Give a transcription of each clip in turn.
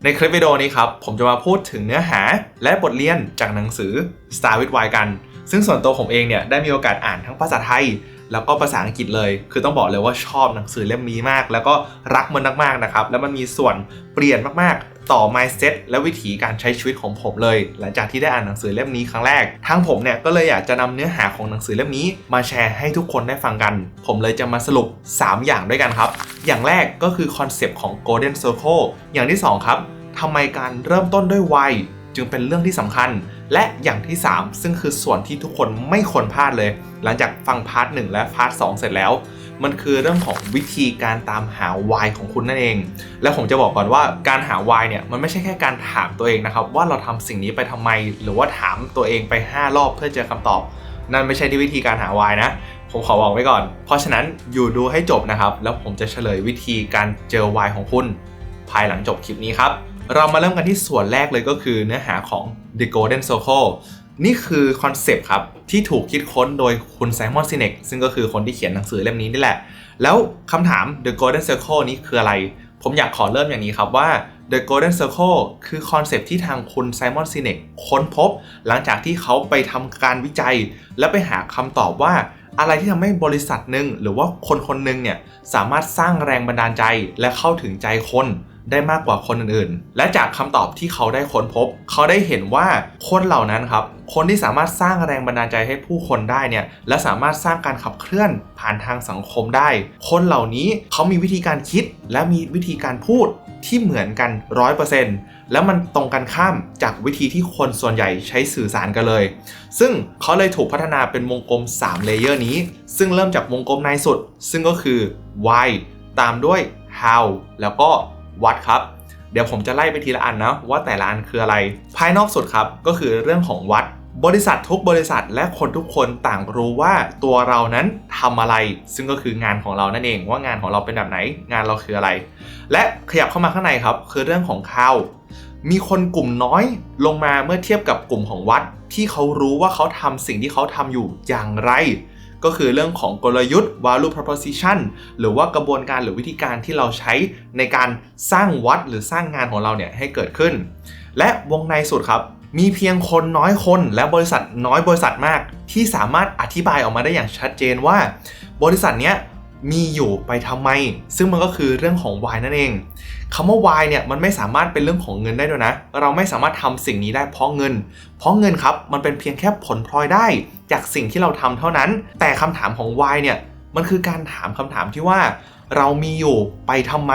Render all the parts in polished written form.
ในคลิปวิดีโอนี้ครับผมจะมาพูดถึงเนื้อหาและบทเรียนจากหนังสือ Start with Why กันซึ่งส่วนตัวผมเองเนี่ยได้มีโอกาสอ่านทั้งภาษาไทยแล้วก็ภาษาอังกฤษเลยคือต้องบอกเลยว่าชอบหนังสือเล่มนี้มากแล้วก็รักมันมากๆนะครับแล้วมันมีส่วนเปลี่ยนมากๆต่อ mindset และวิธีการใช้ชีวิตของผมเลยหลังจากที่ได้อ่านหนังสือเล่มนี้ครั้งแรกทางผมเนี่ยก็เลยอยากจะนำเนื้อหาของหนังสือเล่มนี้มาแชร์ให้ทุกคนได้ฟังกันผมเลยจะมาสรุป3อย่างด้วยกันครับอย่างแรกก็คือคอนเซปต์ของ Golden Circle อย่างที่2ครับทำไมการเริ่มต้นด้วย Why จึงเป็นเรื่องที่สำคัญและอย่างที่3ซึ่งคือส่วนที่ทุกคนไม่ควรพลาดเลยหลังจากฟังพาร์ท1และพาร์ท2เสร็จแล้วมันคือเรื่องของวิธีการตามหา Why ของคุณนั่นเองและผมจะบอกก่อนว่าการหา Why เนี่ยมันไม่ใช่แค่การถามตัวเองนะครับว่าเราทำสิ่งนี้ไปทำไมหรือว่าถามตัวเองไป5รอบเพื่อเจอคำตอบนั่นไม่ใช่ที่วิธีการหา Why นะผมขอบอกไว้ก่อนเพราะฉะนั้นอยู่ดูให้จบนะครับแล้วผมจะเฉลยวิธีการเจอ Why ของคุณภายหลังจบคลิปนี้ครับเรามาเริ่มกันที่ส่วนแรกเลยก็คือเนื้อหาของ The Golden Circle นี่คือคอนเซปต์ครับที่ถูกคิดค้นโดยคุณไซมอน ซิเน็กซึ่งก็คือคนที่เขียนหนังสือเล่มนี้นี่แหละแล้วคำถาม The Golden Circle นี้คืออะไรผมอยากขอเริ่มอย่างนี้ครับว่า The Golden Circle คือคอนเซปต์ที่ทางคุณไซมอน ซิเน็กค้นพบหลังจากที่เขาไปทำการวิจัยและไปหาคำตอบว่าอะไรที่ทำให้บริษัทหนึ่งหรือว่าคนคนหนึ่งเนี่ยสามารถสร้างแรงบันดาลใจและเข้าถึงใจคนได้มากกว่าคนอื่นๆและจากคำตอบที่เขาได้ค้นพบเขาได้เห็นว่าคนเหล่านั้นครับคนที่สามารถสร้างแรงบันดาลใจให้ผู้คนได้เนี่ยและสามารถสร้างการขับเคลื่อนผ่านทางสังคมได้คนเหล่านี้เขามีวิธีการคิดและมีวิธีการพูดที่เหมือนกัน 100% แล้วมันตรงกันข้ามจากวิธีที่คนส่วนใหญ่ใช้สื่อสารกันเลยซึ่งเขาเลยถูกพัฒนาเป็นวงกลม3เลเยอร์นี้ซึ่งเริ่มจากวงกลมในสุดซึ่งก็คือ why ตามด้วย how แล้วก็what ครับเดี๋ยวผมจะไล่ไปทีละอันนะว่าแต่ละอันคืออะไรภายนอกสุดครับก็คือเรื่องของ what บริษัททุกบริษัทและคนทุกคนต่างรู้ว่าตัวเรานั้นทำอะไรซึ่งก็คืองานของเรานั่นเองว่างานของเราเป็นแบบไหนงานเราคืออะไรและขยับเข้ามาข้างในครับคือเรื่องของ how มีคนกลุ่มน้อยลงมาเมื่อเทียบกับกลุ่มของ what ที่เขารู้ว่าเขาทำสิ่งที่เขาทำอยู่อย่างไรก็คือเรื่องของกลยุทธ์ value proposition หรือว่ากระบวนการหรือวิธีการที่เราใช้ในการสร้างวัดหรือสร้างงานของเราเนี่ยให้เกิดขึ้นและวงในสุดครับมีเพียงคนน้อยคนและบริษัทน้อยบริษัทมากที่สามารถอธิบายออกมาได้อย่างชัดเจนว่าบริษัทเนี้ยมีอยู่ไปทำไมซึ่งมันก็คือเรื่องของ why นั่นเองคำว่า why เนี่ยมันไม่สามารถเป็นเรื่องของเงินได้ด้วยนะเราไม่สามารถทำสิ่งนี้ได้เพราะเงินครับมันเป็นเพียงแค่ผลพลอยได้จากสิ่งที่เราทำเท่านั้นแต่คำถามของ why เนี่ยมันคือการถามคำถามที่ว่าเรามีอยู่ไปทำไม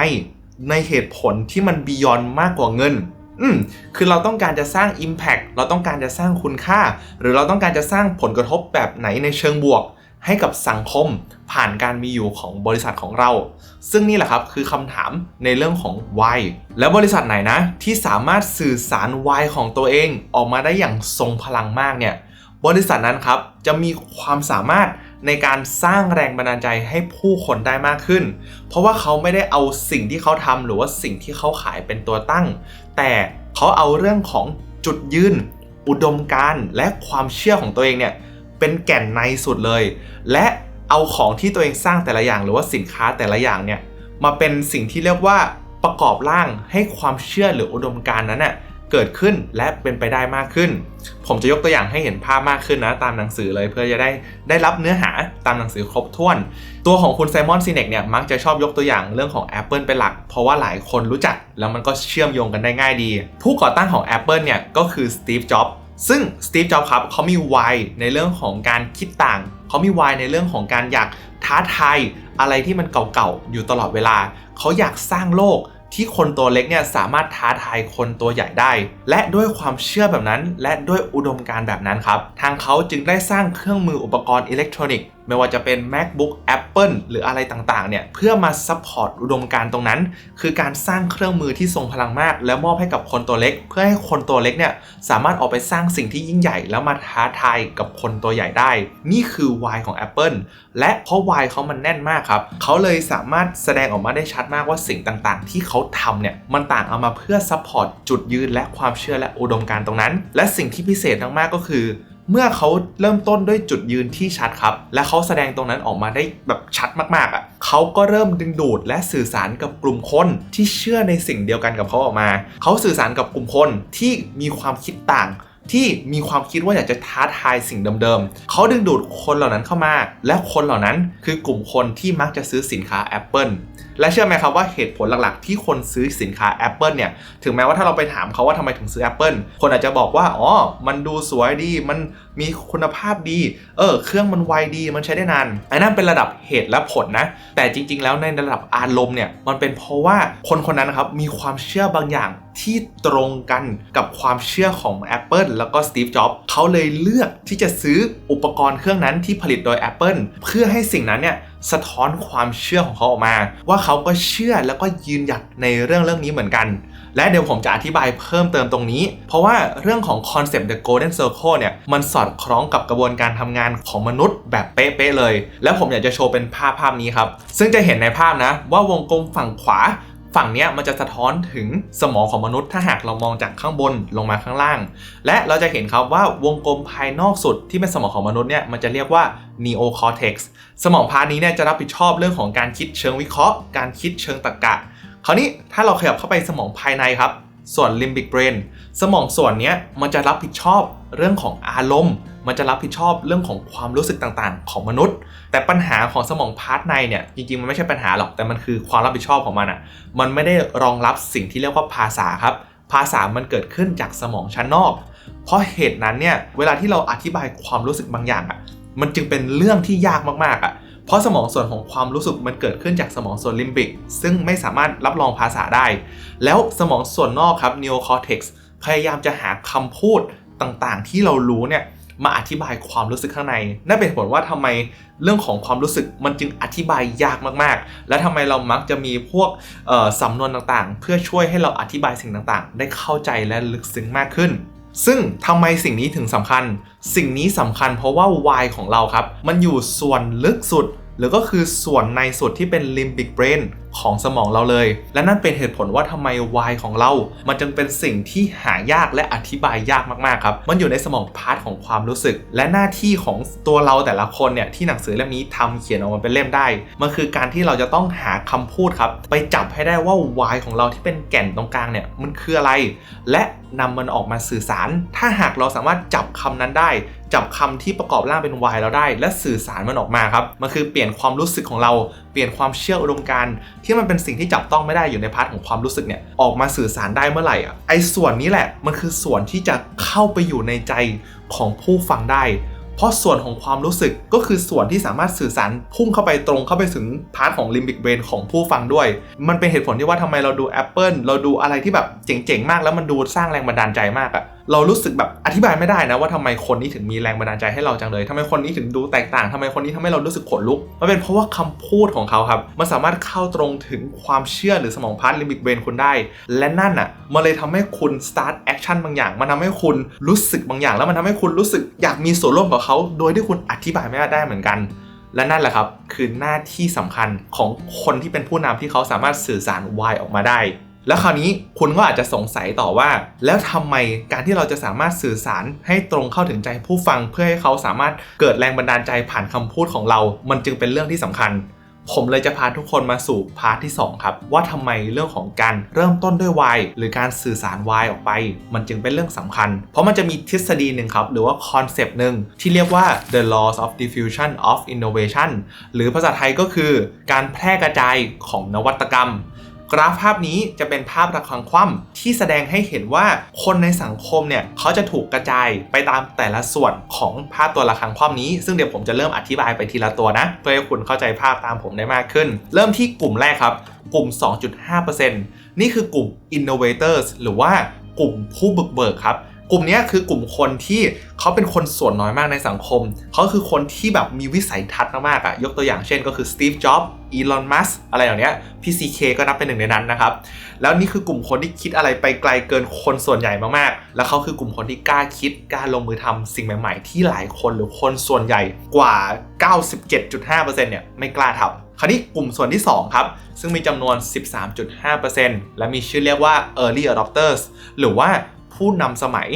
ในเหตุผลที่มัน beyond มากกว่าเงินคือเราต้องการจะสร้าง impact เราต้องการจะสร้างคุณค่าหรือเราต้องการจะสร้างผลกระทบแบบไหนในเชิงบวกให้กับสังคมผ่านการมีอยู่ของบริษัทของเราซึ่งนี่แหละครับคือคำถามในเรื่องของ why แล้วบริษัทไหนนะที่สามารถสื่อสาร why ของตัวเองออกมาได้อย่างทรงพลังมากเนี่ยบริษัทนั้นครับจะมีความสามารถในการสร้างแรงบันดาลใจให้ผู้คนได้มากขึ้นเพราะว่าเขาไม่ได้เอาสิ่งที่เขาทำหรือว่าสิ่งที่เขาขายเป็นตัวตั้งแต่เขาเอาเรื่องของจุดยืนอุดมการณ์และความเชื่อของตัวเองเนี่ยเป็นแก่นในสุดเลยและเอาของที่ตัวเองสร้างแต่ละอย่างหรือว่าสินค้าแต่ละอย่างเนี่ยมาเป็นสิ่งที่เรียกว่าประกอบร่างให้ความเชื่อหรืออุดมการณ์นั้นน่ะเกิดขึ้นและเป็นไปได้มากขึ้นผมจะยกตัวอย่างให้เห็นภาพมากขึ้นนะตามหนังสือเลยเพื่อจะได้รับเนื้อหาตามหนังสือครบถ้วนตัวของคุณไซมอน ซิเน็กเนี่ยมักจะชอบยกตัวอย่างเรื่องของ Apple เป็นหลักเพราะว่าหลายคนรู้จักแล้วมันก็เชื่อมโยงกันได้ง่ายดีผู้ก่อตั้งของ Apple เนี่ยก็คือสตีฟ จ็อบส์ซึ่งสตีฟ จ็อบส์ครับเขามี why ในเรื่องของการคิดต่างเขามี why ในเรื่องของการอยากท้าทายอะไรที่มันเก่าๆอยู่ตลอดเวลาเขาอยากสร้างโลกที่คนตัวเล็กเนี่ยสามารถท้าทายคนตัวใหญ่ได้และด้วยความเชื่อแบบนั้นและด้วยอุดมการณ์แบบนั้นครับทางเขาจึงได้สร้างเครื่องมืออุปกรณ์อิเล็กทรอนิกส์ไม่ว่าจะเป็น MacBook Apple หรืออะไรต่างๆเนี่ยเพื่อมาซัพพอร์ตอุดมการณ์ตรงนั้นคือการสร้างเครื่องมือที่ทรงพลังมากแล้วมอบให้กับคนตัวเล็กเพื่อให้คนตัวเล็กเนี่ยสามารถออกไปสร้างสิ่งที่ยิ่งใหญ่แล้วมาท้าทายกับคนตัวใหญ่ได้นี่คือ why ของ Apple และเพราะ why เขามันแน่นมากครับเขาเลยสามารถแสดงออกมาได้ชัดมากว่าสิ่งต่างๆที่เขาทำเนี่ยมันต่างเอามาเพื่อซัพพอร์ตจุดยืนและความเชื่อและอุดมการณ์ตรงนั้นและสิ่งที่พิเศษมากๆก็คือ เมื่อเขาเริ่มต้นด้วยจุดยืนที่ชัดครับและเขาแสดงตรงนั้นออกมาได้แบบชัดมากๆเขาก็เริ่มดึงดูดและสื่อสารกับกลุ่มคนที่เชื่อในสิ่งเดียวกันกับเขาออกมาเขาสื่อสารกับกลุ่มคนที่มีความคิดต่างที่มีความคิดว่าอยากจะท้าทายสิ่งเดิมๆเขาดึงดูดคนเหล่านั้นเข้ามาและคนเหล่านั้นคือกลุ่มคนที่มักจะซื้อสินค้า Apple และเชื่อไหมครับว่าเหตุผลหลักๆที่คนซื้อสินค้า Apple เนี่ยถึงแม้ว่าถ้าเราไปถามเขาว่าทำไมถึงซื้อ Apple คนอาจจะบอกว่ามันดูสวยดีมันมีคุณภาพดีเครื่องมันไวดีมันใช้ได้นานอันนั้นเป็นระดับเหตุและผลนะแต่จริงๆแล้วในระดับอารมณ์เนี่ยมันเป็นเพราะว่าคนคนนั้นนะครับมีความเชื่อบางอย่างที่ตรงกันกับความเชื่อของ Apple แล้วก็ Steve Jobs เขาเลยเลือกที่จะซื้ออุปกรณ์เครื่องนั้นที่ผลิตโดย Apple เพื่อให้สิ่งนั้นเนี่ยสะท้อนความเชื่อของเขาออกมาว่าเขาก็เชื่อแล้วก็ยืนหยัดในเรื่องนี้เหมือนกันและเดี๋ยวผมจะอธิบายเพิ่มเติมตรงนี้เพราะว่าเรื่องของคอนเซปต์ The Golden Circle เนี่ยมันสอดคล้องกับกระบวนการทำงานของมนุษย์แบบเป๊ะๆเลยแล้วผมอยากจะโชว์เป็นภาพนี้ครับซึ่งจะเห็นในภาพนะว่าวงกลมฝั่งขวาฝั่งนี้มันจะสะท้อนถึงสมองของมนุษย์ถ้าหากเรามองจากข้างบนลงมาข้างล่างและเราจะเห็นครับว่าวงกลมภายนอกสุดที่เป็นสมองของมนุษย์เนี่ยมันจะเรียกว่า Neocortex สมองพาร์ทนี้เนี่ยจะรับผิดชอบเรื่องของการคิดเชิงวิเคราะห์การคิดเชิงตรรกะคราวนี้ถ้าเราขยับเข้าไปสมองภายในครับส่วน Limbic Brain สมองส่วนนี้มันจะรับผิดชอบเรื่องของอารมณ์มันจะรับผิดชอบเรื่องของความรู้สึกต่างๆของมนุษย์แต่ปัญหาของสมองพาร์ทในเนี่ยจริงๆมันไม่ใช่ปัญหาหรอกแต่มันคือความรับผิดชอบของมันมันไม่ได้รองรับสิ่งที่เรียกว่าภาษาครับภาษามันเกิดขึ้นจากสมองชั้นนอกเพราะเหตุนั้นเนี่ยเวลาที่เราอธิบายความรู้สึกบางอย่างมันจึงเป็นเรื่องที่ยากมากๆเพราะสมองส่วนของความรู้สึกมันเกิดขึ้นจากสมองส่วนลิมบิกซึ่งไม่สามารถรับรองภาษาได้แล้วสมองส่วนนอกครับ Neocortex พยายามจะหาคำพูดต่างๆที่เรารู้เนี่ยมาอธิบายความรู้สึกข้างในนั่นเป็นผลว่าทำไมเรื่องของความรู้สึกมันจึงอธิบายยากมากๆและทำไมเรามักจะมีพวกสำนวนต่างๆเพื่อช่วยให้เราอธิบายสิ่งต่างๆได้เข้าใจและลึกซึ้งมากขึ้นซึ่งทำไมสิ่งนี้ถึงสำคัญสิ่งนี้สำคัญเพราะว่า why ของเราครับมันอยู่ส่วนลึกสุดหรือก็คือส่วนในสุดที่เป็น limbic brain ของสมองเราเลยและนั่นเป็นเหตุผลว่าทำไม why ของเรามันจึงเป็นสิ่งที่หายากและอธิบายยากมากๆครับมันอยู่ในสมองพาร์ทของความรู้สึกและหน้าที่ของตัวเราแต่ละคนเนี่ยที่หนังสือเล่มนี้ทำเขียนออกมาเป็นเล่มได้มันคือการที่เราจะต้องหาคำพูดครับไปจับให้ได้ว่า why ของเราที่เป็นแก่นตรงกลางเนี่ยมันคืออะไรและนำมันออกมาสื่อสารถ้าหากเราสามารถจับคำนั้นได้จับคำที่ประกอบร่างเป็น why เราได้และสื่อสารมันออกมาครับมันคือเปลี่ยนความรู้สึกของเราเปลี่ยนความเชื่ออุดมการณ์ที่มันเป็นสิ่งที่จับต้องไม่ได้อยู่ในพาร์ทของความรู้สึกเนี่ยออกมาสื่อสารได้เมื่อไหร่ไอ้ส่วนนี้แหละมันคือส่วนที่จะเข้าไปอยู่ในใจของผู้ฟังได้เพราะส่วนของความรู้สึกก็คือส่วนที่สามารถสื่อสารพุ่งเข้าไปตรงเข้าไปถึงพาร์ทของ Limbic Brain ของผู้ฟังด้วยมันเป็นเหตุผลที่ว่าทำไมเราดู Apple เราดูอะไรที่แบบเจ๋งๆมากแล้วมันดูสร้างแรงบันดาลใจมากเรารู้สึกแบบอธิบายไม่ได้นะว่าทำไมคนนี้ถึงมีแรงบันดาลใจให้เราจังเลยทำไมคนนี้ถึงดูแตกต่างทำไมคนนี้ทำให้เรารู้สึกขนลุกมันเป็นเพราะว่าคำพูดของเขาครับมันสามารถเข้าตรงถึงความเชื่อหรือสมองพาร์ท Limbic Brain คุณได้และนั่นมันเลยทำให้คุณ start action บางอย่างมันทำให้คุณรู้สึกบางอย่างแล้วมันทำให้คุณรู้สึกอยากมีส่วนร่วมกับเขาโดยที่คุณอธิบายไม่ได้เหมือนกันและนั่นแหละครับคือหน้าที่สำคัญของคนที่เป็นผู้นำที่เขาสามารถสื่อสาร why ออกมาได้แล้วคราวนี้คุณก็อาจจะสงสัยต่อว่าแล้วทำไมการที่เราจะสามารถสื่อสารให้ตรงเข้าถึงใจผู้ฟังเพื่อให้เขาสามารถเกิดแรงบันดาลใจผ่านคำพูดของเรามันจึงเป็นเรื่องที่สำคัญผมเลยจะพาทุกคนมาสู่พาร์ทที่2ครับว่าทำไมเรื่องของการเริ่มต้นด้วย why หรือการสื่อสาร why ออกไปมันจึงเป็นเรื่องสำคัญเพราะมันจะมีทฤษฎีหนึ่งครับหรือว่าคอนเซปต์หนึ่งที่เรียกว่า the laws of diffusion of innovation หรือภาษาไทยก็คือการแพร่กระจายของนวัตกรรมกราฟภาพนี้จะเป็นภาพระฆังคว่ำที่แสดงให้เห็นว่าคนในสังคมเนี่ยเขาจะถูกกระจายไปตามแต่ละส่วนของภาพตัวระฆังคว่ำนี้ซึ่งเดี๋ยวผมจะเริ่มอธิบายไปทีละตัวนะเพื่อให้คุณเข้าใจภาพตามผมได้มากขึ้นเริ่มที่กลุ่มแรกครับกลุ่ม 2.5% นี่คือกลุ่ม innovators หรือว่ากลุ่มผู้บุกเบิกครับกลุ่มนี้คือกลุ่มคนที่เขาเป็นคนส่วนน้อยมากในสังคมเขาคือคนที่แบบมีวิสัยทัศน์มากๆยกตัวอย่างเช่นก็คือ Steve Jobs อีลอน มัสก์อะไรอย่างเนี้ยพี่ CK ก็นับเป็นหนึ่งในนั้นนะครับแล้วนี่คือกลุ่มคนที่คิดอะไรไปไกลเกินคนส่วนใหญ่มากๆแล้วเขาคือกลุ่มคนที่กล้าคิดกล้าลงมือทำสิ่งใหม่ๆที่หลายคนหรือคนส่วนใหญ่กว่า 97.5% เนี่ยไม่กล้าทำคราวนี้กลุ่มส่วนที่2ครับซึ่งมีจำนวน 13.5% และมีชื่อเรียกว่า early adopters หรือว่า ผู้นำสมัย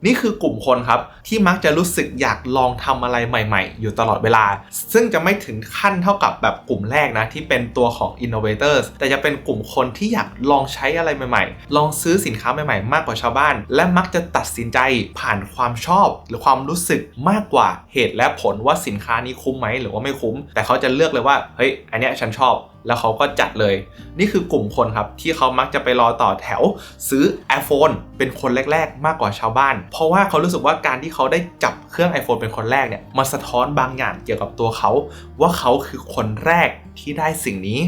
นี่คือกลุ่มคนครับที่มักจะรู้สึกอยากลองทำอะไรใหม่ๆอยู่ตลอดเวลาซึ่งจะไม่ถึงขั้นเท่ากับแบบกลุ่มแรกนะที่เป็นตัวของ innovators แต่จะเป็นกลุ่มคนที่อยากลองใช้อะไรใหม่ๆลองซื้อสินค้าใหม่ๆมากกว่าชาวบ้านและมักจะตัดสินใจผ่านความชอบหรือความรู้สึกมากกว่าเหตุและผลว่าสินค้านี้คุ้มไหมหรือว่าไม่คุ้มแต่เขาจะเลือกเลยว่าเฮ้ยอันเนี้ยฉันชอบแล้วเขาก็จัดเลยนี่คือกลุ่มคนครับที่เขามักจะไปรอต่อแถวซื้อ iPhone เป็นคนแรกๆมากกว่าชาวบ้านเพราะว่าเขารู้สึกว่าการที่เขาได้จับเครื่อง iPhone เป็นคนแรกเนี่ยมันสะท้อนบางอย่างเกี่ยวกับตัวเขาว่าเขาคือคนแรกที่ได้สิ่งนี้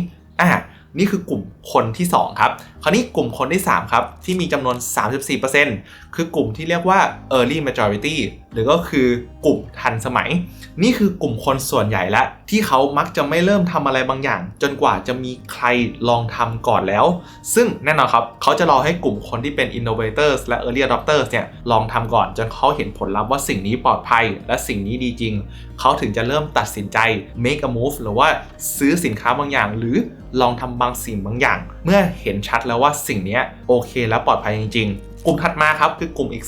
นี่คือกลุ่มคนที่2ครับคราวนี้กลุ่มคนที่3ครับที่มีจำนวน 34% คือกลุ่มที่เรียกว่า early majority หรือก็คือกลุ่มทันสมัยนี่คือกลุ่มคนส่วนใหญ่และที่เขามักจะไม่เริ่มทำอะไรบางอย่างจนกว่าจะมีใครลองทำก่อนแล้วซึ่งแน่นอนครับเขาจะรอให้กลุ่มคนที่เป็น innovators และ early adopters เนี่ยลองทำก่อนจนเขาเห็นผลลัพธ์ว่าสิ่งนี้ปลอดภัยและสิ่งนี้ดีจริงเขาถึงจะเริ่มตัดสินใจ make a move หรือว่าซื้อสินค้าบางอย่างหรือลองทำบางสิ่งบางอย่างเมื่อเห็นชัดแล้วว่าสิ่งนี้โอเคและปลอดภัยจริงๆกลุ่มถัดมาครับคือกลุ่มอีก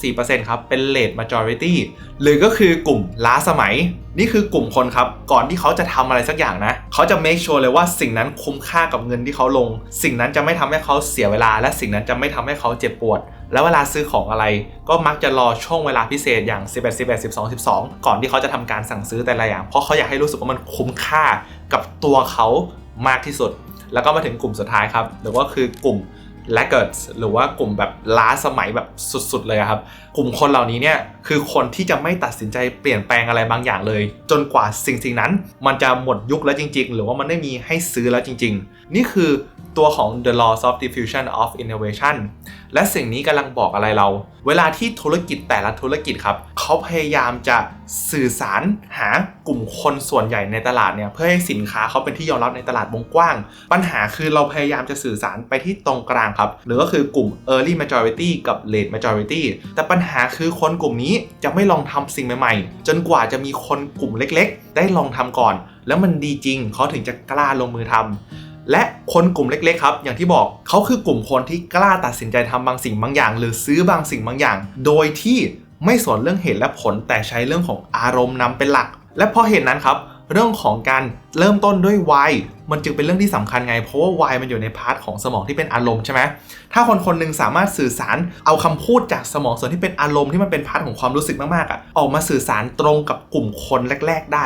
34% ครับเป็น late majority หรือก็คือกลุ่มล้าสมัยนี่คือกลุ่มคนครับก่อนที่เขาจะทำอะไรสักอย่างนะเขาจะ make sure เลยว่าสิ่งนั้นคุ้มค่ากับเงินที่เขาลงสิ่งนั้นจะไม่ทำให้เขาเสียเวลาและสิ่งนั้นจะไม่ทำให้เขาเจ็บปวดแล้วเวลาซื้อของอะไรก็มักจะรอช่วงเวลาพิเศษอย่าง11 11 12 12ก่อนที่เขาจะทำการสั่งซื้อแต่ละอย่างเพราะเขาอยากให้รู้สึกว่ามันคุ้มค่ากับตัวเขามากที่สุดแล้วก็มาถึงกลุ่มสุดท้ายครับหรือว่าคือกลุ่ม laggards หรือว่ากลุ่มแบบล้าสมัยแบบสุดๆเลยครับกลุ่มคนเหล่านี้เนี่ยคือคนที่จะไม่ตัดสินใจเปลี่ยนแปลงอะไรบางอย่างเลยจนกว่าสิ่งนั้นมันจะหมดยุคแล้วจริงๆหรือว่ามันไม่มีให้ซื้อแล้วจริงๆนี่คือตัวของ the laws of diffusion of innovation และสิ่งนี้กำลังบอกอะไรเราเวลาที่ธุรกิจแต่ละธุรกิจครับเขาพยายามจะสื่อสารหากลุ่มคนส่วนใหญ่ในตลาดเนี่ยเพื่อให้สินค้าเขาเป็นที่ยอมรับในตลาดวงกว้างปัญหาคือเราพยายามจะสื่อสารไปที่ตรงกลางครับหรือก็คือกลุ่ม early majority กับ late majority แต่ปัญหาคือคนกลุ่มนี้จะไม่ลองทำสิ่งใหม่ๆจนกว่าจะมีคนกลุ่มเล็กๆได้ลองทำก่อนแล้วมันดีจริงเขาถึงจะกล้าลงมือทำและคนกลุ่มเล็กๆครับอย่างที่บอกเขาคือกลุ่มคนที่กล้าตัดสินใจทำบางสิ่งบางอย่างหรือซื้อบางสิ่งบางอย่างโดยที่ไม่สนเรื่องเหตุและผลแต่ใช้เรื่องของอารมณ์นำเป็นหลักและเพราะเหตุนั้นครับเรื่องของการเริ่มต้นด้วย why มันจึงเป็นเรื่องที่สำคัญไงเพราะว่า why มันอยู่ในพาร์ทของสมองที่เป็นอารมณ์ใช่ไหมถ้าคนคนหนึ่งสามารถสื่อสารเอาคำพูดจากสมองส่วนที่เป็นอารมณ์ที่มันเป็นพาร์ทของความรู้สึกมากๆออกมาสื่อสารตรงกับกลุ่มคนแรกๆได้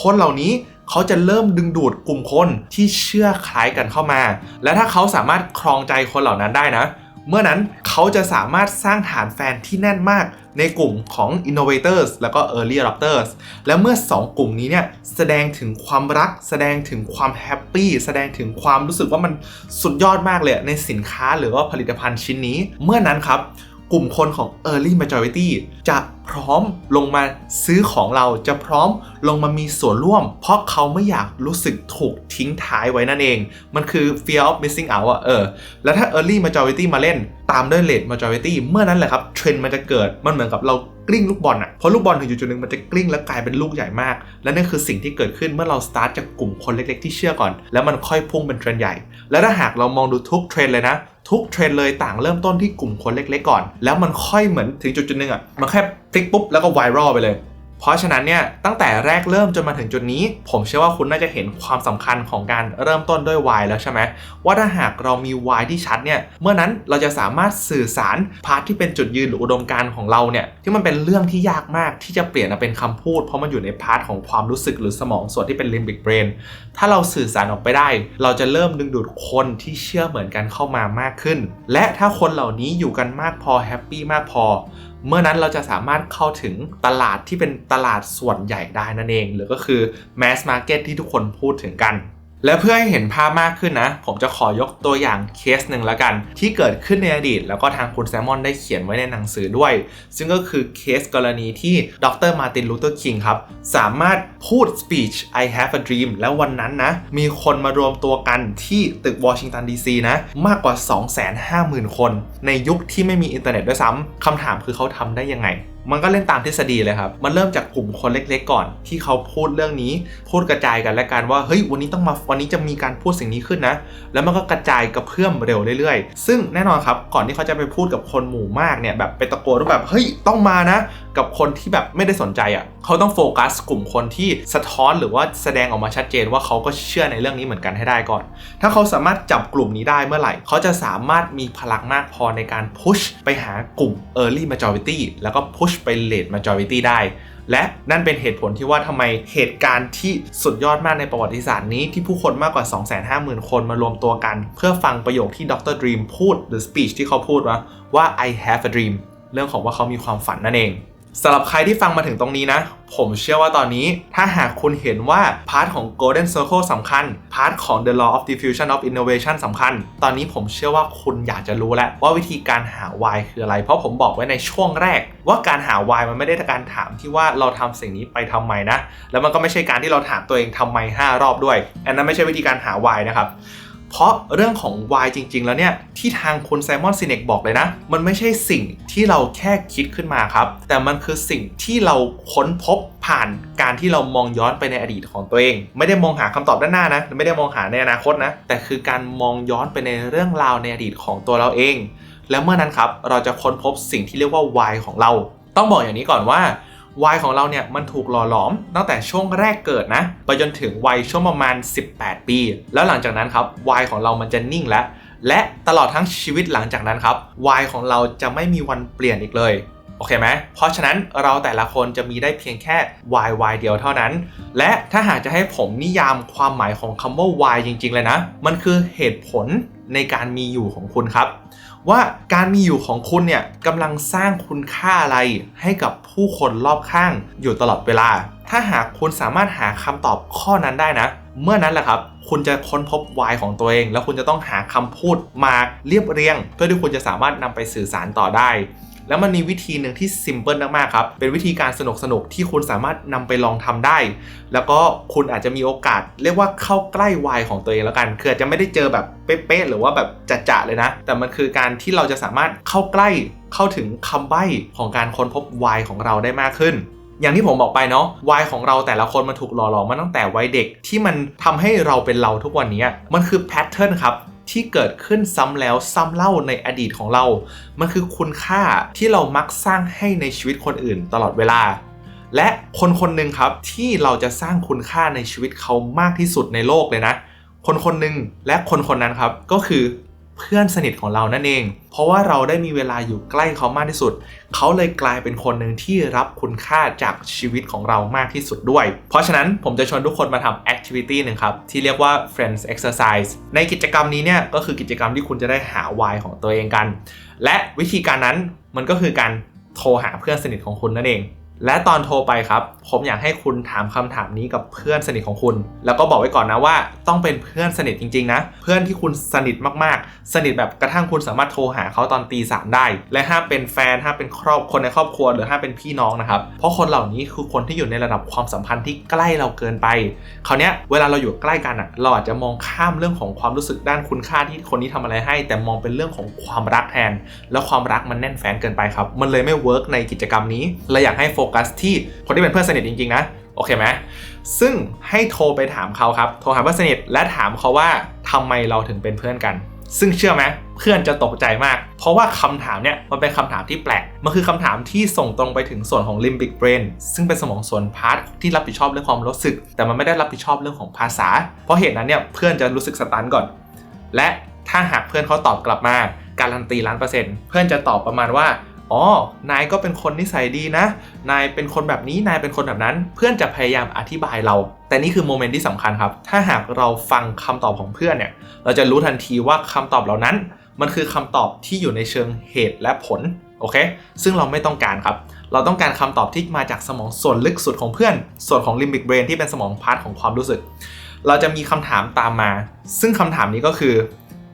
คนเหล่านี้เขาจะเริ่มดึงดูดกลุ่มคนที่เชื่อคล้ายกันเข้ามาและถ้าเขาสามารถครองใจคนเหล่านั้นได้นะเมื่อนั้นเขาจะสามารถสร้างฐานแฟนที่แน่นมากในกลุ่มของ innovators แล้วก็ early adopters และเมื่อ2กลุ่มนี้เนี่ยแสดงถึงความรักแสดงถึงความแฮปปี้แสดงถึงความรู้สึกว่ามันสุดยอดมากเลยในสินค้าหรือว่าผลิตภัณฑ์ชิ้นนี้เมื่อนั้นครับกลุ่มคนของ early majority จะพร้อมลงมาซื้อของเราจะพร้อมลงมามีส่วนร่วมเพราะเขาไม่อยากรู้สึกถูกทิ้งท้ายไว้นั่นเองมันคือ fear of missing out แล้วถ้า early majority มาเล่นตามด้วย late majority เมื่อนั้นแหละครับเทรนด์มันจะเกิดมันเหมือนกับเรากลิ้งลูกบอลเพราะลูกบอลถึงจุดๆนึงมันจะกลิ้งแล้วกลายเป็นลูกใหญ่มากและนั่นคือสิ่งที่เกิดขึ้นเมื่อเราสตาร์ทจากกลุ่มคนเล็กๆที่เชื่อก่อนแล้วมันค่อยพุ่งเป็นเทรนด์ใหญ่และถ้าหากเรามองดูทุกเทรนด์เลยนะทุกเทรนด์เลยต่างเริ่มต้นที่กลุ่มคนเล็กๆก่อนแล้วมันค่อยเหมือนถึงจุดๆนึงมันแค่พลิกปุ๊บแล้วก็ไวรัลไปเลยเพราะฉะนั้นเนี่ยตั้งแต่แรกเริ่มจนมาถึงจุดนี้ผมเชื่อว่าคุณน่าจะเห็นความสำคัญของการเริ่มต้นด้วย why แล้วใช่ไหมว่าถ้าหากเรามี why ที่ชัดเนี่ยเมื่อนั้นเราจะสามารถสื่อสารพาร์ทที่เป็นจุดยืนหรืออุดมการณ์ของเราเนี่ยที่มันเป็นเรื่องที่ยากมากที่จะเปลี่ยนมาเป็นคำพูดเพราะมันอยู่ในพาร์ทของความรู้สึกหรือสมองส่วนที่เป็น limbic brain ถ้าเราสื่อสารออกไปได้เราจะเริ่มดึงดูดคนที่เชื่อเหมือนกันเข้ามามากขึ้นและถ้าคนเหล่านี้อยู่กันมากพอแฮปปี้มากพอเมื่อนั้นเราจะสามารถเข้าถึงตลาดที่เป็นตลาดส่วนใหญ่ได้นั่นเองหรือก็คือ mass market ที่ทุกคนพูดถึงกันและเพื่อให้เห็นภาพมากขึ้นนะผมจะขอยกตัวอย่างเคสหนึ่งแล้วกันที่เกิดขึ้นในอดีตแล้วก็ทางคุณแซมมอนได้เขียนไว้ในหนังสือด้วยซึ่งก็คือเคสกรณีที่ดร. มาร์ติน ลูเทอร์ คิงครับสามารถพูด speech I have a dream แล้ววันนั้นนะมีคนมารวมตัวกันที่ตึกวอชิงตันดีซีนะมากกว่า 250,000 คนในยุคที่ไม่มีอินเทอร์เน็ตด้วยซ้ำคำถามคือเขาทำได้ยังไง มันก็เล่นตามทฤษฎีเลยครับมันเริ่มจากกลุ่มคนเล็กๆก่อนที่เขาพูดเรื่องนี้พูดกระจายกันและกันว่าเฮ้ยวันนี้จะมีการพูดสิ่งนี้ขึ้นนะแล้วมันก็กระจายกระเพื่อมเร็วเรื่อยๆซึ่งแน่นอนครับก่อนที่เขาจะไปพูดกับคนหมู่มากเนี่ยแบบไปตะโกนว่าแบบเฮ้ยต้องมานะกับคนที่แบบไม่ได้สนใจเขาต้องโฟกัสกลุ่มคนที่สะท้อนหรือว่าแสดงออกมาชัดเจนว่าเขาก็เชื่อในเรื่องนี้เหมือนกันให้ได้ก่อนถ้าเขาสามารถจับกลุ่มนี้ได้เมื่อไหร่เขาจะสามารถมีพลังมากพอในการพุชไปหากลุ่ม early majority แล้วก็พุชไป late majority ได้และนั่นเป็นเหตุผลที่ว่าทำไมเหตุการณ์ที่สุดยอดมากในประวัติศาสตร์นี้ที่ผู้คนมากกว่า 250,000 คนมารวมตัวกันเพื่อฟังประโยคที่ดร. Dream พูดหรือ speech ที่เขาพูดว่า I have a dream เรื่องของว่าเขามีความฝันนั่นเองสำหรับใครที่ฟังมาถึงตรงนี้นะผมเชื่อว่าตอนนี้ถ้าหากคุณเห็นว่าพาร์ทของ Golden Circle สำคัญพาร์ทของ The Law of Diffusion of Innovation สำคัญตอนนี้ผมเชื่อว่าคุณอยากจะรู้แล้วว่าวิธีการหา why คืออะไรเพราะผมบอกไว้ในช่วงแรกว่าการหา why มันไม่ได้การถามที่ว่าเราทำสิ่งนี้ไปทำไมนะแล้วมันก็ไม่ใช่การที่เราถามตัวเองทำไม5 รอบด้วยอันนั้นไม่ใช่วิธีการหา why นะครับเพราะเรื่องของ why จริงๆแล้วเนี่ยที่ทางคุณไซมอนซิเนกบอกเลยนะมันไม่ใช่สิ่งที่เราแค่คิดขึ้นมาครับแต่มันคือสิ่งที่เราค้นพบผ่านการที่เรามองย้อนไปในอดีตของตัวเองไม่ได้มองหาคำตอบด้านหน้านะไม่ได้มองหาในอนาคตนะแต่คือการมองย้อนไปในเรื่องราวในอดีตของตัวเราเองแล้วเมื่อนั้นครับเราจะค้นพบสิ่งที่เรียกว่า why ของเราต้องบอกอย่างนี้ก่อนว่าวัยของเราเนี่ยมันถูกหล่อหลอมตั้งแต่ช่วงแรกเกิดนะไปจนถึงวัยช่วงประมาณ18 ปีแล้วหลังจากนั้นครับวัยของเรามันจะนิ่งแล้วและตลอดทั้งชีวิตหลังจากนั้นครับวัยของเราจะไม่มีวันเปลี่ยนอีกเลยโอเคไหมเพราะฉะนั้นเราแต่ละคนจะมีได้เพียงแค่วัยเดียวเท่านั้นและถ้าหากจะให้ผมนิยามความหมายของคำว่า why จริงๆเลยนะมันคือเหตุผลในการมีอยู่ของคุณครับว่าการมีอยู่ของคุณเนี่ยกำลังสร้างคุณค่าอะไรให้กับผู้คนรอบข้างอยู่ตลอดเวลาถ้าหากคุณสามารถหาคำตอบข้อนั้นได้นะเมื่อนั้นแหละครับคุณจะค้นพบ why ของตัวเองแล้วคุณจะต้องหาคำพูดมาเรียบเรียงเพื่อที่คุณจะสามารถนำไปสื่อสารต่อได้แล้วมันมีวิธีหนึ่งที่ซิมเพิลมากๆครับเป็นวิธีการสนุกที่คุณสามารถนำไปลองทำได้แล้วก็คุณอาจจะมีโอกาสเรียกว่าเข้าใกล้วัยของตัวเองแล้วกันคืออาจจะไม่ได้เจอแบบเป๊ะๆหรือว่าแบบจะๆเลยนะแต่มันคือการที่เราจะสามารถเข้าใกล้เข้าถึงคำใบ้ของการค้นพบวัยของเราได้มากขึ้นอย่างที่ผมบอกไปเนาะวัยของเราแต่ละคนมันถูกหล่อหลอมมาตั้งแต่วัยเด็กที่มันทำให้เราเป็นเราทุกวันนี้มันคือแพทเทิร์นครับที่เกิดขึ้นซ้ำแล้วซ้ำเล่าในอดีตของเรามันคือคุณค่าที่เรามักสร้างให้ในชีวิตคนอื่นตลอดเวลาและคนหนึ่งครับที่เราจะสร้างคุณค่าในชีวิตเขามากที่สุดในโลกเลยนะคนหนึ่งและคนนั้นครับก็คือเพื่อนสนิทของเรานั่นเองเพราะว่าเราได้มีเวลาอยู่ใกล้เขามากที่สุดเขาเลยกลายเป็นคนหนึ่งที่รับคุณค่าจากชีวิตของเรามากที่สุดด้วยเพราะฉะนั้นผมจะชวนทุกคนมาทำ activity หนึ่งครับที่เรียกว่า friends exercise ในกิจกรรมนี้เนี่ยก็คือกิจกรรมที่คุณจะได้หา why ของตัวเองกันและวิธีการนั้นมันก็คือการโทรหาเพื่อนสนิทของคุณนั่นเองและตอนโทรไปครับผมอยากให้คุณถามคำถามนี้กับเพื่อนสนิทของคุณแล้วก็บอกไว้ก่อนนะว่าต้องเป็นเพื่อนสนิทจริงๆนะเพื่อนที่คุณสนิทมากๆสนิทแบบกระทั่งคุณสามารถโทรหาเขาตอนตี 3ได้และห้ามเป็นแฟนห้ามเป็นคนในครอบครัวหรือห้ามเป็นพี่น้องนะครับเพราะคนเหล่านี้คือคนที่อยู่ในระดับความสัมพันธ์ที่ใกล้เราเกินไปคราวนี้เวลาเราอยู่ใกล้กันเราอาจจะมองข้ามเรื่องของความรู้สึกด้านคุณค่าที่คนนี้ทำอะไรให้แต่มองเป็นเรื่องของความรักแทนแล้วความรักมันแน่นแฟ้นเกินไปครับมันเลยไม่เวิร์กในกิจกรรมนี้เราอยากให้โฟกัสที่คนที่เป็นเพื่อนสนิทจริงๆนะโอเคไหมซึ่งให้โทรไปถามเขาครับโทรหาเพื่อนสนิทและถามเขาว่าทำไมเราถึงเป็นเพื่อนกันซึ่งเชื่อไหมเพื่อนจะตกใจมากเพราะว่าคำถามเนี่ยมันเป็นคำถามที่แปลกมันคือคำถามที่ส่งตรงไปถึงส่วนของ limbic brain ซึ่งเป็นสมองส่วนพาร์ทที่รับผิดชอบเรื่องความรู้สึกแต่มันไม่ได้รับผิดชอบเรื่องของภาษาเพราะเหตุนั้นเนี่ยเพื่อนจะรู้สึกสตันก่อนและถ้าหากเพื่อนเขาตอบกลับมาการันตี100%เพื่อนจะตอบประมาณว่านายก็เป็นคนนิสัยดีนะนายเป็นคนแบบนี้นายเป็นคนแบบนั้นเพื่อนจะพยายามอธิบายเราแต่นี่คือโมเมนต์ที่สำคัญครับถ้าหากเราฟังคำตอบของเพื่อนเนี่ยเราจะรู้ทันทีว่าคำตอบเหล่านั้นมันคือคำตอบที่อยู่ในเชิงเหตุและผลโอเคซึ่งเราไม่ต้องการครับเราต้องการคำตอบที่มาจากสมองส่วนลึกสุดของเพื่อนส่วนของ limbic brain ที่เป็นสมองพาร์ทของความรู้สึกเราจะมีคำถามตามมาซึ่งคำถามนี้ก็คือ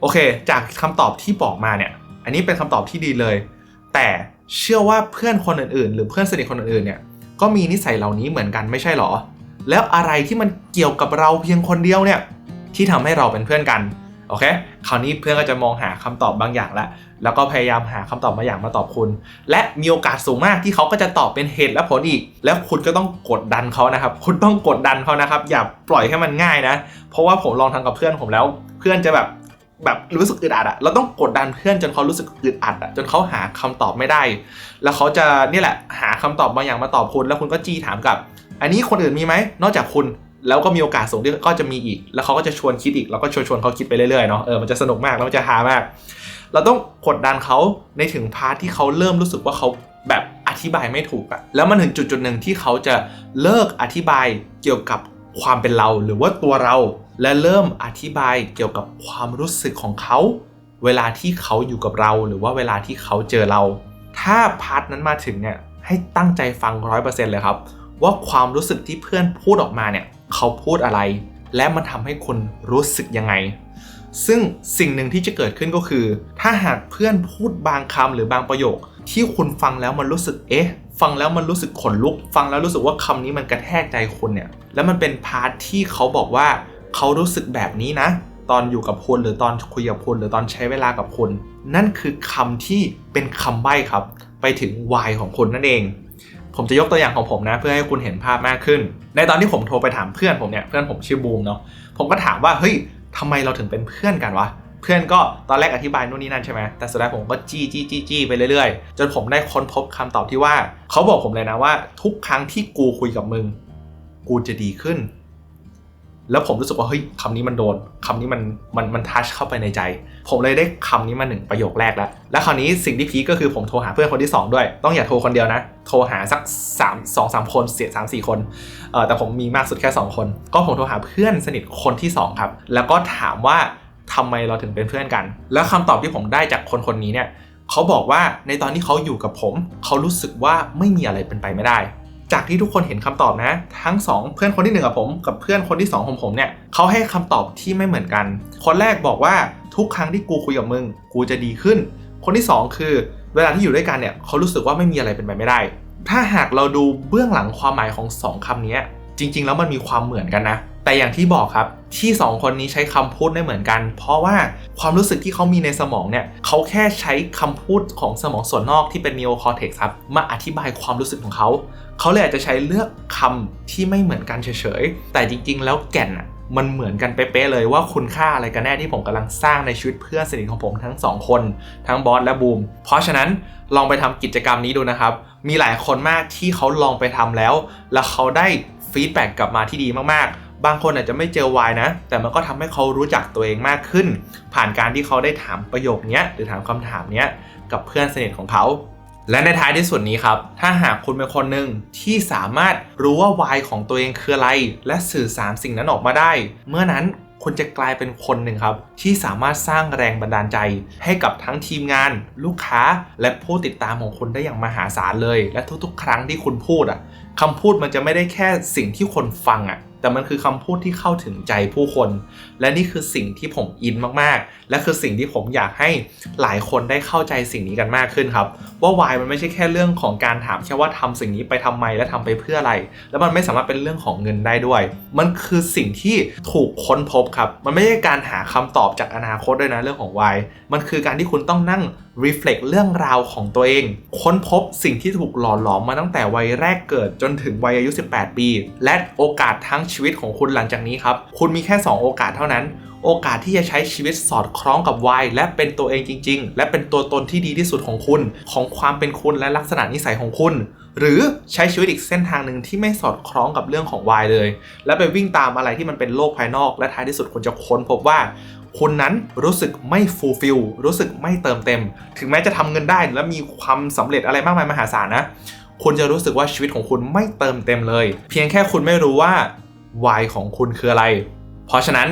โอเคจากคำตอบที่บอกมาเนี่ยอันนี้เป็นคำตอบที่ดีเลยแต่เชื่อว่าเพื่อนคนอื่นๆหรือเพื่อนสนิทคนอื่นๆเนี่ยก็มีนิสัยเหล่านี้เหมือนกันไม่ใช่หรอแล้วอะไรที่มันเกี่ยวกับเราเพียงคนเดียวเนี่ยที่ทำให้เราเป็นเพื่อนกันโ โอเคคราวนี้เพื่อนก็จะมองหาคำตอบบางอย่างแล้วก็พยายามหาคำตอบบางอย่างมาตอบคุณและมีโอกาสสูงมากที่เขาก็จะตอบเป็นเหตุและผลอีกแล้วคุณก็ต้องกดดันเขานะครับคุณต้องกดดันเขานะครับอย่าปล่อยให้มันง่ายนะเพราะว่าผมลองทำกับเพื่อนผมแล้วเพื่อนจะแบบรู้สึกอึดอัดเราต้องกดดันเพื่อนจนเขารู้สึกอึดอัดจนเขาหาคำตอบไม่ได้แล้วเขาจะนี่แหละหาคำตอบบางอย่างมาตอบคุณแล้วคุณก็จี้ถามกลับอันนี้คนอื่นมีไหมนอกจากคุณแล้วก็มีโอกาสสูงที่ก็จะมีอีกแล้วเขาก็จะชวนคิดอีกแล้วก็ชวนเขาคิดไปเรื่อยๆเนาะมันจะสนุกมากแล้วมันจะฮามากเราต้องกดดันเขาในถึงพาร์ทที่เขาเริ่มรู้สึกว่าเขาแบบอธิบายไม่ถูกแล้วมันถึงจุดหนึ่งที่เขาจะเลิกอธิบายเกี่ยวกับความเป็นเราหรือว่าตัวเราและเริ่มอธิบายเกี่ยวกับความรู้สึกของเขาเวลาที่เขาอยู่กับเราหรือว่าเวลาที่เขาเจอเราถ้าพาร์ทนั้นมาถึงเนี่ยให้ตั้งใจฟัง 100% เลยครับว่าความรู้สึกที่เพื่อนพูดออกมาเนี่ยเขาพูดอะไรและมันทำให้คุณรู้สึกยังไงซึ่งสิ่งหนึ่งที่จะเกิดขึ้นก็คือถ้าหากเพื่อนพูดบางคำหรือบางประโยคที่คุณฟังแล้วมันรู้สึกฟังแล้วมันรู้สึกขนลุกฟังแล้วรู้สึกว่าคำนี้มันกระแทกใจคุณเนี่ยแล้วมันเป็นพาร์ทที่เขาบอกว่าเขารู้สึกแบบนี้นะตอนอยู่กับคุณหรือตอนคุยกับคุณหรือตอนใช้เวลากับคุณนั่นคือคำที่เป็นคำใบ้ครับไปถึง why ของคุณนั่นเองผมจะยกตัวอย่างของผมนะเพื่อให้คุณเห็นภาพมากขึ้นในตอนที่ผมโทรไปถามเพื่อนผมเนี่ยเพื่อนผมชื่อบูมเนาะผมก็ถามว่าเฮ้ยทำไมเราถึงเป็นเพื่อนกันวะเพื่อนก็ตอนแรกอธิบายนู่นนี่นั่นใช่ไหมแต่สุดท้ายผมก็จี้ไปเรื่อยๆจนผมได้ค้นพบคำตอบที่ว่าเขาบอกผมเลยนะว่าทุกครั้งที่กูคุยกับมึงกูจะดีขึ้นแล้วผมรู้สึกว่าเฮ้ยคำนี้มันโดนคำนี้มันทัชเข้าไปในใจผมเลยได้คำนี้มา1ประโยคแรกแล้วคราวนี้สิ่งที่พีคก็คือผมโทรหาเพื่อนคนที่2ด้วยต้องอย่าโทรคนเดียวนะโทรหาสัก2-3 คนเสีย 3-4 คนแต่ผมมีมากสุดแค่2คนก็ผมโทรหาเพื่อนสนิทคนที่2ครับแล้วก็ถามว่าทำไมเราถึงเป็นเพื่อนกันแล้วคำตอบที่ผมได้จากคนนี้เนี่ยเขาบอกว่าในตอนที่เขาอยู่กับผมเขารู้สึกว่าไม่มีอะไรเป็นไปไม่ได้จากที่ทุกคนเห็นคำตอบนะทั้ง2เพื่อนคนที่1กับผมกับเพื่อนคนที่2ของผมเนี่ยเขาให้คำตอบที่ไม่เหมือนกันคนแรกบอกว่าทุกครั้งที่กูคุยกับมึงกูจะดีขึ้นคนที่2คือเวลาที่อยู่ด้วยกันเนี่ยเขารู้สึกว่าไม่มีอะไรเป็นไปไม่ได้ถ้าหากเราดูเบื้องหลังความหมายของ2คำนี้จริงๆแล้วมันมีความเหมือนกันนะแต่อย่างที่บอกครับที่2คนนี้ใช้คำพูดไม่เหมือนกันเพราะว่าความรู้สึกที่เขามีในสมองเนี่ยเขาแค่ใช้คำพูดของสมองส่วนนอกที่เป็น neocórtex ครับมาอธิบายความรู้สึกของเขาเลยอาจจะใช้เลือกคำที่ไม่เหมือนกันเฉยๆแต่จริงๆแล้วแก่นมันเหมือนกันเป๊ะๆเลยว่าคุณค่าอะไรกันแน่ที่ผมกำลังสร้างในชีวิตเพื่อนสนิทของผมทั้ง2คนทั้งบอสและบูมเพราะฉะนั้นลองไปทำกิจกรรมนี้ดูนะครับมีหลายคนมากที่เขาลองไปทำแล้วเขาได้ฟีดแบ็กกลับมาที่ดีมากๆบางคนอาจจะไม่เจอ why นะแต่มันก็ทำให้เขารู้จักตัวเองมากขึ้นผ่านการที่เขาได้ถามประโยคนี้หรือถามคำถามนี้กับเพื่อนสนิทของเขาและในท้ายที่สุดนี้ครับถ้าหากคุณเป็นคนหนึ่งที่สามารถรู้ว่า why ของตัวเองคืออะไรและสื่อสารสิ่งนั้นออกมาได้เมื่อนั้นคุณจะกลายเป็นคนหนึ่งครับที่สามารถสร้างแรงบันดาลใจให้กับทั้งทีมงานลูกค้าและผู้ติดตามของคุณได้อย่างมหาศาลเลยและทุกๆครั้งที่คุณพูดคำพูดมันจะไม่ได้แค่สิ่งที่คนฟังแต่มันคือคำพูดที่เข้าถึงใจผู้คนและนี่คือสิ่งที่ผมอินมากๆและคือสิ่งที่ผมอยากให้หลายคนได้เข้าใจสิ่งนี้กันมากขึ้นครับว่า why มันไม่ใช่แค่เรื่องของการถามแค่ว่าทำสิ่งนี้ไปทำไมและทำไปเพื่ออะไรแล้วมันไม่สามารถเป็นเรื่องของเงินได้ด้วยมันคือสิ่งที่ถูกค้นพบครับมันไม่ใช่การหาคำตอบจากอนาคตด้วยนะเรื่องของ why มันคือการที่คุณต้องนั่ง reflect เรื่องราวของตัวเองค้นพบสิ่งที่ถูกหล่อหลอมมาตั้งแต่วัยแรกเกิดจนถึงวัยอายุ18 ปีและโอกาสทั้งชีวิตของคุณหลังจากนี้ครับคุณมีแค่2โอกาสเท่านั้นโอกาสที่จะใช้ชีวิตสอดคล้องกับ why และเป็นตัวเองจริงๆและเป็นตัวตนที่ดีที่สุดของคุณของความเป็นคุณและลักษณะนิสัยของคุณหรือใช้ชีวิตอีกเส้นทางหนึ่งที่ไม่สอดคล้องกับเรื่องของ why เลยและไปวิ่งตามอะไรที่มันเป็นโลกภายนอกและท้ายที่สุดคุณจะค้นพบว่าคุณนั้นรู้สึกไม่ fulfill รู้สึกไม่เติมเต็มถึงแม้จะทำเงินได้และมีความสำเร็จอะไรมากมายมหาศาลนะคุณจะรู้สึกว่าชีวิตของคุณไม่เติมเต็มเลยเพียงแค่คุณไม่รู้ว่า why ของคุณคืออะไรเพราะฉะนั้น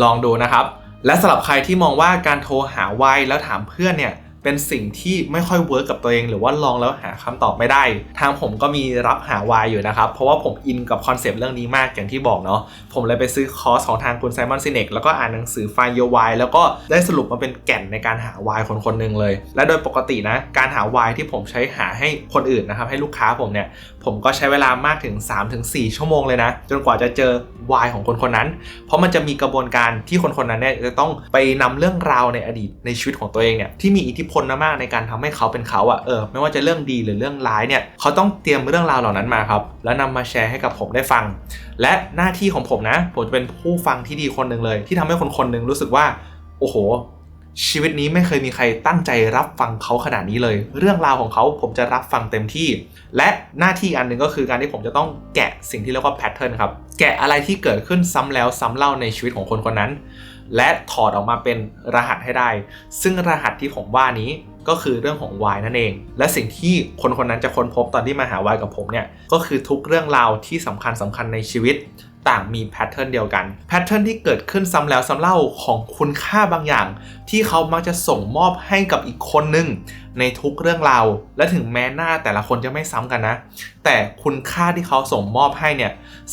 ลองดูนะครับและสำหรับใครที่มองว่าการโทรหา why แล้วถามเพื่อนเนี่ยเ เป็นสิ่งที่ไม่ค่อยเวิร์กกับตัวเองหรือว่าลองแล้วหาคำตอบไม่ได้ทางผมก็มีรับหาวายอยู่นะครับเพราะว่าผมอินกับคอนเซปต์เรื่องนี้มากอย่างที่บอกเนาะผมเลยไปซื้อคอร์สของทางคุณไซมอนซิเนกแล้วก็อ่านหนังสือ Find Your Why แล้วก็ได้สรุปมาเป็นแก่นในการหาวายคนหนึ่งเลยและโดยปกตินะการหาวายที่ผมใช้หาให้คนอื่นนะครับให้ลูกค้าผมเนี่ยผมก็ใช้เวลามากถึง 3-4 ชั่วโมงเลยนะจนกว่าจะเจอ why ของคนนั้นเพราะมันจะมีกระบวนการที่คนนั้นเนี่ยจะต้องไปนำเรื่องราวในอดีตในชีวิตของตัวเองเนี่ยที่มีอิทธิพลมากในการทำให้เขาเป็นเขาไม่ว่าจะเรื่องดีหรือเรื่องร้ายเนี่ยเขาต้องเตรียมเรื่องราวเหล่านั้นมาครับแล้วนำมาแชร์ให้กับผมได้ฟังและหน้าที่ของผมนะผมจะเป็นผู้ฟังที่ดีคนหนึ่งเลยที่ทำให้คนหนึ่งรู้สึกว่าโอ้โหชีวิตนี้ไม่เคยมีใครตั้งใจรับฟังเขาขนาดนี้เลยเรื่องราวของเขาผมจะรับฟังเต็มที่และหน้าที่อันหนึ่งก็คือการที่ผมจะต้องแกะสิ่งที่เรียกว่าแพทเทิร์นครับแกะอะไรที่เกิดขึ้นซ้ำแล้วซ้ำเล่าในชีวิตของคนนั้นและถอดออกมาเป็นรหัสให้ได้ซึ่งรหัสที่ผมว่านี้ก็คือเรื่องของ why นั่นเองและสิ่งที่คนนั้นจะค้นพบตอนที่มาหา why กับผมเนี่ยก็คือทุกเรื่องราวที่สำคัญในชีวิตต่างมีแพทเทิร์นเดียวกันแพทเทิร์นที่เกิดขึ้นซ้ำแล้วซ้ำเล่าของคุณค่าบางอย่างที่เขามักจะส่งมอบให้กับอีกคนนึงในทุกเรื่องราวและถึงแม้หน้าแต่ละคนจะไม่ซ้ำกันนะแต่คุณค่าที่เขาส่งมอบให้เนี่ย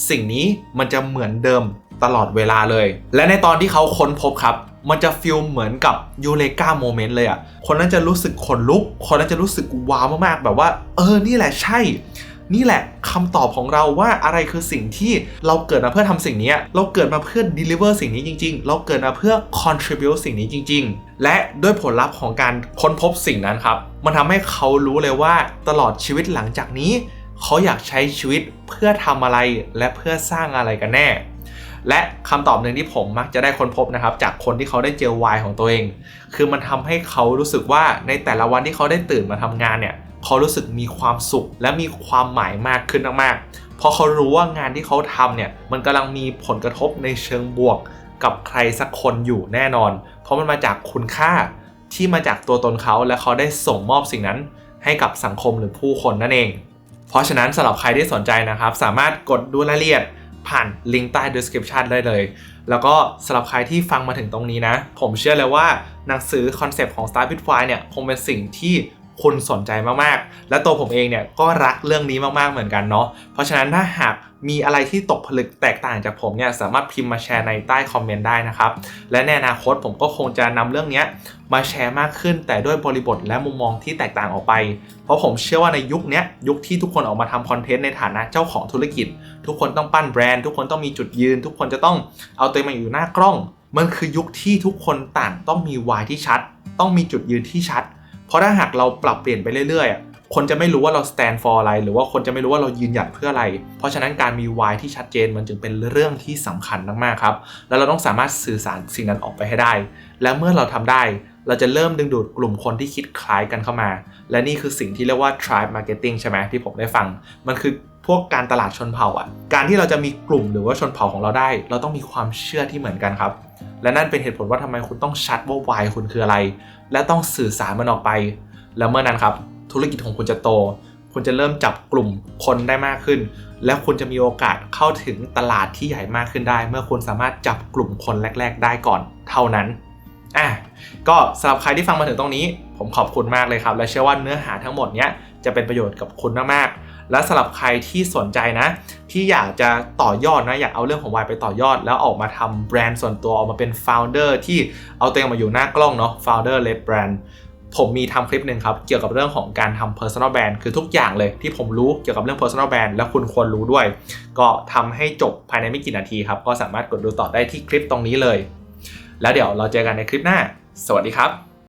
สิ่งนี้มันจะเหมือนเดิมตลอดเวลาเลยและในตอนที่เขาค้นพบครับมันจะฟีลเหมือนกับยูเรกาโมเมนต์เลยอ่ะคนนั้นจะรู้สึกขนลุกคนนั้นจะรู้สึกว้าวมากๆแบบว่านี่แหละใช่นี่แหละคำตอบของเราว่าอะไรคือสิ่งที่เราเกิดมาเพื่อทำสิ่งนี้เราเกิดมาเพื่อ deliver สิ่งนี้จริงๆเราเกิดมาเพื่อ contribute สิ่งนี้จริงๆและด้วยผลลัพธ์ของการค้นพบสิ่งนั้นครับมันทำให้เขารู้เลยว่าตลอดชีวิตหลังจากนี้เขาอยากใช้ชีวิตเพื่อทำอะไรและเพื่อสร้างอะไรกันแน่และคำตอบหนึ่งที่ผมมักจะได้ค้นพบนะครับจากคนที่เขาได้เจอ why ของตัวเองคือมันทำให้เขารู้สึกว่าในแต่ละวันที่เขาได้ตื่นมาทำงานเนี่ยเขารู้สึกมีความสุขและมีความหมายมากขึ้นมากๆเพราะเขารู้ว่างานที่เขาทำเนี่ยมันกำลังมีผลกระทบในเชิงบวกกับใครสักคนอยู่แน่นอนเพราะมันมาจากคุณค่าที่มาจากตัวตนเขาและเขาได้ส่งมอบสิ่งนั้นให้กับสังคมหรือผู้คนนั่นเองเพราะฉะนั้นสำหรับใครที่สนใจนะครับสามารถกดดูรายละเอียดผ่านลิงก์ใต้ description ได้เลยแล้วก็สำหรับใครที่ฟังมาถึงตรงนี้นะผมเชื่อเลยว่าหนังสือคอนเซปต์ของ Start with Why เนี่ยคงเป็นสิ่งที่คุณสนใจมากๆและตัวผมเองเนี่ยก็รักเรื่องนี้มากๆเหมือนกันเนาะเพราะฉะนั้นถ้าหากมีอะไรที่ตกผลึกแตกต่างจากผมเนี่ยสามารถพิมพ์มาแชร์ในใต้คอมเมนต์ได้นะครับและในอนาคตผมก็คงจะนำเรื่องนี้มาแชร์มากขึ้นแต่ด้วยบริบทและมุมมองที่แตกต่างออกไปเพราะผมเชื่อว่าในยุคที่ทุกคนออกมาทำคอนเทนต์ในฐานะเจ้าของธุรกิจทุกคนต้องปั้นแบรนด์ทุกคนต้องมีจุดยืนทุกคนจะต้องเอาตัวเองมาอยู่หน้ากล้องมันคือยุคที่ทุกคนต่างต้องมี why ที่ชัดต้องมีจุดยืนที่ชัดเพราะถ้าหากเราปรับเปลี่ยนไปเรื่อยๆคนจะไม่รู้ว่าเรา stand for อะไรหรือว่าคนจะไม่รู้ว่าเรายืนหยัดเพื่ออะไรเพราะฉะนั้นการมี why ที่ชัดเจนมันจึงเป็นเรื่องที่สำคัญมากๆครับแล้วเราต้องสามารถสื่อสารสิ่งนั้นออกไปให้ได้และเมื่อเราทำได้เราจะเริ่มดึงดูดกลุ่มคนที่คิดคล้ายกันเข้ามาและนี่คือสิ่งที่เรียกว่า tribe marketing ใช่ไหมที่ผมได้ฟังมันคือพวกการตลาดชนเผ่าการที่เราจะมีกลุ่มหรือว่าชนเผ่าของเราได้เราต้องมีความเชื่อที่เหมือนกันครับและนั่นเป็นเหตุผลว่าทำไมคุณต้องชัดว่า why คุณคืออะไรและต้องสื่อสารมันออกไปแล้วเมื่อนั้นครับธุรกิจของคุณจะโตคุณจะเริ่มจับกลุ่มคนได้มากขึ้นและคุณจะมีโอกาสเข้าถึงตลาดที่ใหญ่มากขึ้นได้เมื่อคุณสามารถจับกลุ่มคนแรกๆได้ก่อนเท่านั้นก็สำหรับใครที่ฟังมาถึงตรงนี้ผมขอบคุณมากเลยครับและเชื่อว่าเนื้อหาทั้งหมดเนี้ยจะเป็นประโยชน์กับคุณมากๆและสำหรับใครที่สนใจนะที่อยากจะต่อยอดนะอยากเอาเรื่องของ Why ไปต่อยอดแล้วออกมาทำแบรนด์ส่วนตัวออกมาเป็น founder ที่เอาตัวเองมาอยู่หน้ากล้องเนาะ founder led brand ผมมีทำคลิปหนึ่งครับเกี่ยวกับเรื่องของการทำ personal brand คือทุกอย่างเลยที่ผมรู้เกี่ยวกับเรื่อง personal brand และคุณควรรู้ด้วยก็ทำให้จบภายในไม่กี่นาทีครับก็สามารถกดดูต่อได้ที่คลิปตรงนี้เลยแล้วเดี๋ยวเราเจอกันในคลิปหน้าสวัสดีครับ